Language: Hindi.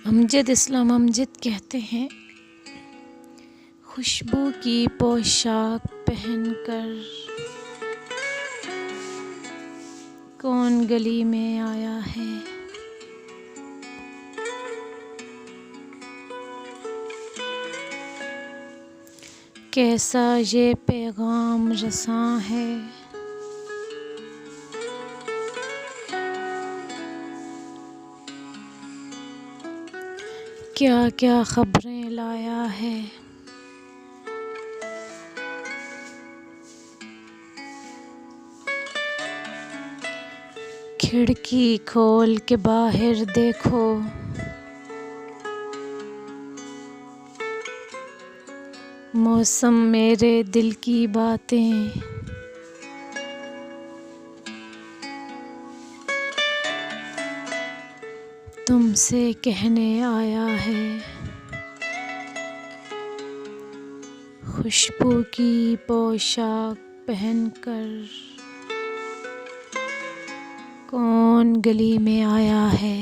अमजद इस्लाम अमजद कहते हैं, खुशबू की पोशाक पहनकर कौन गली में आया है। कैसा ये पैगाम रसां है, क्या क्या खबरें लाया है। खिड़की खोल के बाहर देखो, मौसम मेरे दिल की बातें तुमसे कहने आया है। खुशबू की पोशाक पहनकर कौन गली में आया है।